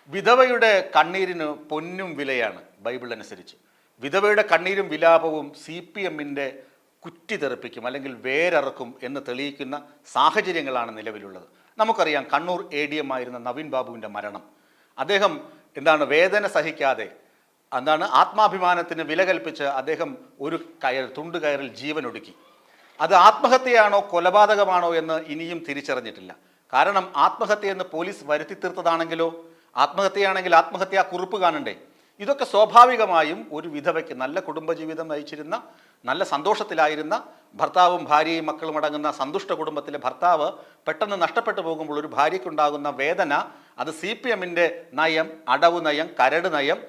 വിധവയുടെ കണ്ണീരിന് പൊന്നും വിലയാണ് ബൈബിൾ അനുസരിച്ച്. വിധവയുടെ കണ്ണീരും വിലാപവും CPM-ന്റെ കുറ്റി തെറിപ്പിക്കും അല്ലെങ്കിൽ വേരറക്കും എന്ന് തെളിയിക്കുന്ന സാഹചര്യങ്ങളാണ് നിലവിലുള്ളത്. നമുക്കറിയാം കണ്ണൂർ ADM ആയിരുന്ന നവീൻ ബാബുവിൻ്റെ മരണം. അദ്ദേഹം വേദന സഹിക്കാതെ ആത്മാഭിമാനത്തിന് വില കൽപ്പിച്ച് അദ്ദേഹം ഒരു തുണ്ട് കയറിൽ ജീവനൊടുക്കി. അത് ആത്മഹത്യയാണോ കൊലപാതകമാണോ എന്ന് ഇനിയും തിരിച്ചറിഞ്ഞിട്ടില്ല. കാരണം ആത്മഹത്യയെന്ന് പോലീസ് വരുത്തി തീർത്തതാണെങ്കിലോ, ആത്മഹത്യയാണെങ്കിൽ ആത്മഹത്യാ കുറിപ്പ് കാണണ്ടേ? ഇതൊക്കെ സ്വാഭാവികമായും ഒരു വിധവയ്ക്ക്, നല്ല കുടുംബജീവിതം നയിച്ചിരുന്ന, നല്ല സന്തോഷത്തിലായിരുന്ന, ഭർത്താവും ഭാര്യയും മക്കളും അടങ്ങുന്ന സന്തുഷ്ട കുടുംബത്തിലെ ഭർത്താവ് പെട്ടെന്ന് നഷ്ടപ്പെട്ടു പോകുമ്പോൾ ഒരു ഭാര്യയ്ക്കുണ്ടാകുന്ന വേദന, അത് CPM-ന്റെ നയം, അടവ് നയം, കരട് നയം,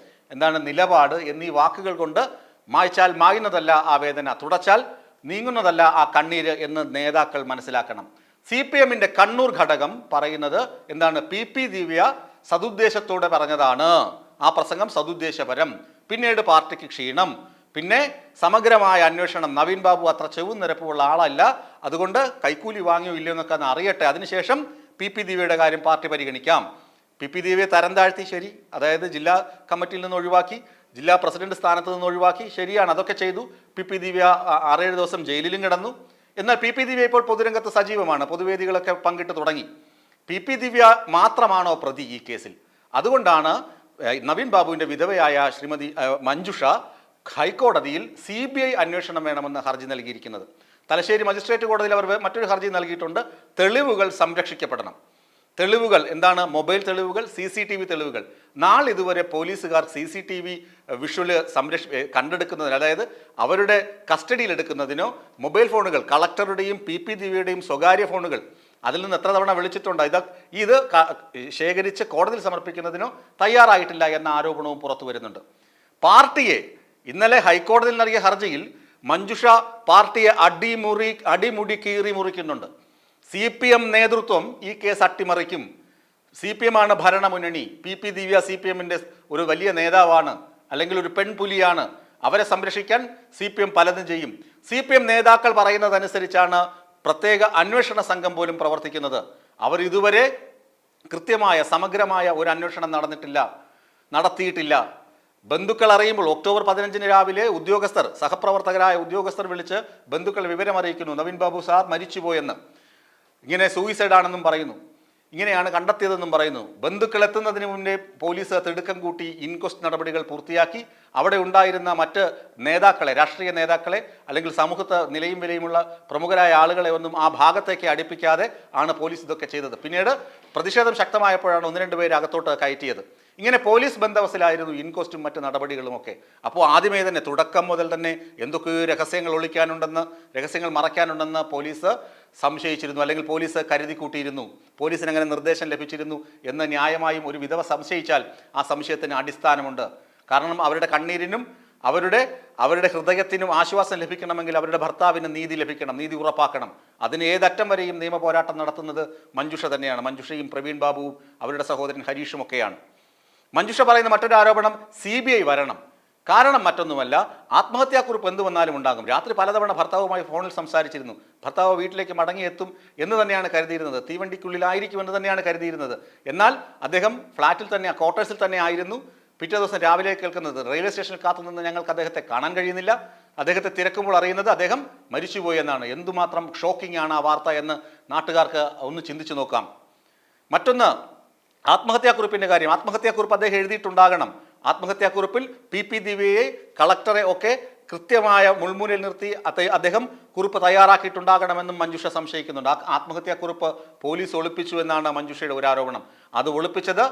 നിലപാട് എന്നീ വാക്കുകൾ കൊണ്ട് മായ്ച്ചാൽ മായുന്നതല്ല ആ വേദന, തുടച്ചാൽ നീങ്ങുന്നതല്ല ആ കണ്ണീര് എന്ന് നേതാക്കൾ മനസ്സിലാക്കണം. CPM-ന്റെ കണ്ണൂർ ഘടകം പറയുന്നത് PP ദിവ്യ സതുദ്ദേശത്തോടെ പറഞ്ഞതാണ്. ആ പ്രസംഗം സതുദ്ദേശപരം. പിന്നീട് പാർട്ടിക്ക് ക്ഷീണം, പിന്നെ സമഗ്രമായ അന്വേഷണം. നവീൻ ബാബു അത്ര ചെവും നിരപ്പുള്ള ആളല്ല, അതുകൊണ്ട് കൈക്കൂലി വാങ്ങിയോ ഇല്ലയോ എന്നൊക്കെ അറിയട്ടെ, അതിനുശേഷം PP ദിവ്യയുടെ കാര്യം പാർട്ടി പരിഗണിക്കാം. PP ദിവ്യയെ തരം താഴ്ത്തി, ശരി, അതായത് ജില്ലാ കമ്മിറ്റിയിൽ നിന്ന് ഒഴിവാക്കി, ജില്ലാ പ്രസിഡന്റ് സ്ഥാനത്ത് നിന്ന് ഒഴിവാക്കി, ശരിയാണ്, അതൊക്കെ ചെയ്തു. PP ദിവ്യ 6-7 ദിവസം ജയിലിലും കിടന്നു. എന്നാൽ PP ദിവ്യ ഇപ്പോൾ പൊതുരംഗത്ത് സജീവമാണ്, പൊതുവേദികളൊക്കെ പങ്കിട്ട് തുടങ്ങി. PP ദിവ്യ മാത്രമാണോ പ്രതി ഈ കേസിൽ? അതുകൊണ്ടാണ് നവീൻ ബാബുവിൻ്റെ വിധവയായ ശ്രീമതി മഞ്ജുഷ ഹൈക്കോടതിയിൽ CBI അന്വേഷണം വേണമെന്ന് ഹർജി നൽകിയിരിക്കുന്നത്. തലശ്ശേരി മജിസ്ട്രേറ്റ് കോടതിയിൽ അവർ മറ്റൊരു ഹർജി നൽകിയിട്ടുണ്ട്. തെളിവുകൾ സംരക്ഷിക്കപ്പെടണം. തെളിവുകൾ മൊബൈൽ തെളിവുകൾ, CCTV തെളിവുകൾ. നാളിതുവരെ പോലീസുകാർ CCTV വിഷ്വൽ കണ്ടെടുക്കുന്നതിന്, അതായത് അവരുടെ കസ്റ്റഡിയിലെടുക്കുന്നതിനോ മൊബൈൽ ഫോണുകൾ, കളക്ടറുടെയും PP ദിവ്യയുടെയും സ്വകാര്യ ഫോണുകൾ, അതിൽ നിന്ന് എത്ര തവണ വിളിച്ചിട്ടുണ്ട്, ഇത് ശേഖരിച്ച് കോടതിയിൽ സമർപ്പിക്കുന്നതിനോ തയ്യാറായിട്ടില്ല എന്ന ആരോപണവും പുറത്തു വരുന്നുണ്ട്. പാർട്ടിയെ ഇന്നലെ ഹൈക്കോടതിയിൽ നൽകിയ ഹർജിയിൽ മഞ്ജുഷ പാർട്ടിയെ അടിമുടി കീറി മുറിക്കുന്നുണ്ട്. CPM നേതൃത്വം ഈ കേസ് അട്ടിമറിക്കും. CPM ആണ് ഭരണമുന്നണി. PP ദിവ്യ CPM-ന്റെ ഒരു വലിയ നേതാവാണ്, അല്ലെങ്കിൽ ഒരു പെൺപുലിയാണ്. അവരെ സംരക്ഷിക്കാൻ CPM പലതും ചെയ്യും. CPM നേതാക്കൾ പറയുന്നതനുസരിച്ചാണ് പ്രത്യേക അന്വേഷണ സംഘം പോലും പ്രവർത്തിക്കുന്നത്. അവർ ഇതുവരെ കൃത്യമായ സമഗ്രമായ ഒരു അന്വേഷണം നടത്തിയിട്ടില്ല. ബന്ധുക്കൾ അറിയുമ്പോൾ ഒക്ടോബർ 15 രാവിലെ സഹപ്രവർത്തകരായ ഉദ്യോഗസ്ഥർ വിളിച്ച് ബന്ധുക്കൾ വിവരമറിയിക്കുന്നു, നവീൻ ബാബു സാർ മരിച്ചുപോയെന്ന്. ഇങ്ങനെ സൂയിസൈഡ് ആണെന്നും പറയുന്നു, ഇങ്ങനെയാണ് കണ്ടെത്തിയതെന്നും പറയുന്നു. ബന്ധുക്കൾ എത്തുന്നതിന് മുന്നേ പോലീസ് തിടുക്കം കൂട്ടി ഇൻക്വസ്റ്റ് നടപടികൾ പൂർത്തിയാക്കി അവിടെ ഉണ്ടായിരുന്ന മറ്റ് നേതാക്കളെ, രാഷ്ട്രീയ നേതാക്കളെ, അല്ലെങ്കിൽ സമൂഹത്ത് നിലയും വിലയുമുള്ള പ്രമുഖരായ ആളുകളെ ഒന്നും ആ ഭാഗത്തേക്ക് അടുപ്പിക്കാതെ ആണ് പോലീസ് ഇതൊക്കെ ചെയ്തത്. പിന്നീട് പ്രതിഷേധം ശക്തമായപ്പോഴാണ് 1-2 പേര് അകത്തോട്ട് കയറ്റിയത്. ഇങ്ങനെ പോലീസ് ബന്ദോബസ്തിലായിരുന്നു ഇൻക്വസ്റ്റും മറ്റ് നടപടികളുമൊക്കെ. അപ്പോൾ ആദ്യമേ തന്നെ, തുടക്കം മുതൽ തന്നെ എന്തൊക്കെയോ രഹസ്യങ്ങൾ രഹസ്യങ്ങൾ മറയ്ക്കാനുണ്ടെന്ന് പോലീസ് സംശയിച്ചിരുന്നു, അല്ലെങ്കിൽ പോലീസ് കരുതി കൂട്ടിയിരുന്നു, പോലീസിന് അങ്ങനെ നിർദ്ദേശം ലഭിച്ചിരുന്നു എന്ന് ന്യായമായും ഒരു വിധവ സംശയിച്ചാൽ ആ സംശയത്തിന് അടിസ്ഥാനമുണ്ട്. കാരണം അവരുടെ കണ്ണീരിനും അവരുടെ ഹൃദയത്തിനും ആശ്വാസം ലഭിക്കണമെങ്കിൽ അവരുടെ ഭർത്താവിന് നീതി ലഭിക്കണം, നീതി ഉറപ്പാക്കണം. അതിന് ഏതറ്റം വരെയും നിയമ പോരാട്ടം നടത്തുന്നത് മഞ്ജുഷ തന്നെയാണ്. മഞ്ജുഷയും പ്രവീൺ ബാബുവും അവരുടെ സഹോദരൻ ഹരീഷും ഒക്കെയാണ്. മഞ്ജുഷ പറയുന്ന മറ്റൊരു ആരോപണം CBI വരണം. കാരണം മറ്റൊന്നുമല്ല, ആത്മഹത്യാക്കുറിപ്പ് എന്ത് വന്നാലും ഉണ്ടാകും. രാത്രി പലതവണ ഭർത്താവുമായി ഫോണിൽ സംസാരിച്ചിരുന്നു. ഭർത്താവ് വീട്ടിലേക്ക് മടങ്ങിയെത്തും എന്ന് തന്നെയാണ് കരുതിയിരുന്നത്, തീവണ്ടിക്കുള്ളിലായിരിക്കും എന്ന് തന്നെയാണ് കരുതിയിരുന്നത്. എന്നാൽ അദ്ദേഹം ഫ്ലാറ്റിൽ തന്നെ, ക്വാർട്ടേഴ്സിൽ തന്നെ ആയിരുന്നു. പിറ്റേ ദിവസം രാവിലെ കേൾക്കുന്നത്, റെയിൽവേ സ്റ്റേഷനിൽ കാത്തുനിന്ന് ഞങ്ങൾക്ക് അദ്ദേഹത്തെ കാണാൻ കഴിയുന്നില്ല, അദ്ദേഹത്തെ തിരക്കുമ്പോൾ അറിയുന്നത് അദ്ദേഹം മരിച്ചുപോയി എന്നാണ്. എന്തുമാത്രം ഷോക്കിംഗ് ആണ് ആ വാർത്ത എന്ന് നാട്ടുകാർക്ക് ഒന്ന് ചിന്തിച്ചു നോക്കാം. മറ്റൊന്ന്, ആത്മഹത്യാക്കുറിപ്പിൻ്റെ കാര്യം. ആത്മഹത്യാക്കുറിപ്പ് അദ്ദേഹം എഴുതിയിട്ടുണ്ടാകണം. ആത്മഹത്യാക്കുറിപ്പിൽ PP ദിവ്യയെ, കളക്ടറെ ഒക്കെ കൃത്യമായ മുൾമുനയിൽ നിർത്തി അദ്ദേഹം കുറിപ്പ് തയ്യാറാക്കിയിട്ടുണ്ടാകണമെന്നും മഞ്ജുഷ സംശയിക്കുന്നുണ്ട്. ആ ആത്മഹത്യാക്കുറിപ്പ് പോലീസ് ഒളിപ്പിച്ചു എന്നാണ് മഞ്ജുഷയുടെ ഒരു ആരോപണം. അത് ഒളിപ്പിച്ചത്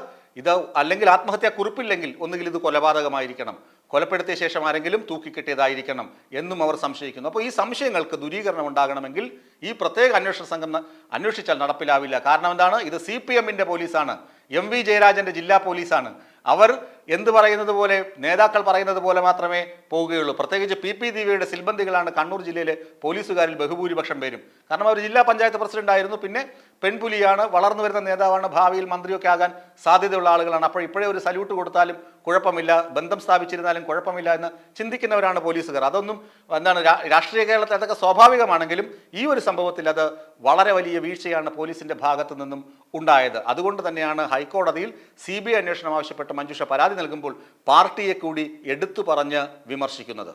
അല്ലെങ്കിൽ ആത്മഹത്യാക്കുറിപ്പില്ലെങ്കിൽ ഒന്നുകിൽ ഇത് കൊലപാതകമായിരിക്കണം, കൊലപ്പെടുത്തിയ ശേഷം ആരെങ്കിലും തൂക്കിക്കെട്ടിയതായിരിക്കണം എന്നും അവർ സംശയിക്കുന്നു. അപ്പോൾ ഈ സംശയങ്ങൾക്ക് ദൂരീകരണം ഉണ്ടാകണമെങ്കിൽ ഈ പ്രത്യേക അന്വേഷണ സംഘം അന്വേഷിച്ചാൽ നടപ്പിലാവില്ല. കാരണം ഇത് CPM-ന്റെ പോലീസാണ്, MV ജയരാജന്റെ ജില്ലാ പോലീസാണ്. അവർ എന്ത് പറയുന്നത് പോലെ, നേതാക്കൾ പറയുന്നത് പോലെ മാത്രമേ പോവുകയുള്ളൂ. പ്രത്യേകിച്ച് പി ദിവ്യയുടെ സിൽബന്ധികളാണ് കണ്ണൂർ ജില്ലയിലെ പോലീസുകാരിൽ ബഹുഭൂരിപക്ഷം പേരും. കാരണം അവർ ജില്ലാ പഞ്ചായത്ത് പ്രസിഡന്റ് ആയിരുന്നു, പിന്നെ പെൺപുലിയാണ്, വളർന്നു വരുന്ന നേതാവാണ്, ഭാവിയിൽ മന്ത്രിയൊക്കെ ആകാൻ സാധ്യതയുള്ള ആളുകളാണ്. അപ്പോൾ ഇപ്പോഴേ ഒരു സല്യൂട്ട് കൊടുത്താലും കുഴപ്പമില്ല, ബന്ധം സ്ഥാപിച്ചിരുന്നാലും കുഴപ്പമില്ല എന്ന് ചിന്തിക്കുന്നവരാണ് പോലീസുകാർ. അതൊന്നും എന്താണ് രാഷ്ട്രീയ കേരളത്തിൽ അതൊക്കെ സ്വാഭാവികമാണെങ്കിലും ഈ ഒരു സംഭവത്തിൽ അത് വളരെ വലിയ വീഴ്ചയാണ് പോലീസിന്റെ ഭാഗത്തു നിന്നും ഉണ്ടായത്. അതുകൊണ്ട് തന്നെയാണ് ഹൈക്കോടതിയിൽ CBI അന്വേഷണം ആവശ്യപ്പെട്ട് മഞ്ജുഷ പരാതി നൽകുമ്പോൾ പാർട്ടിയെ കൂടി എടുത്തു പറഞ്ഞ് വിമർശിക്കുന്നത്.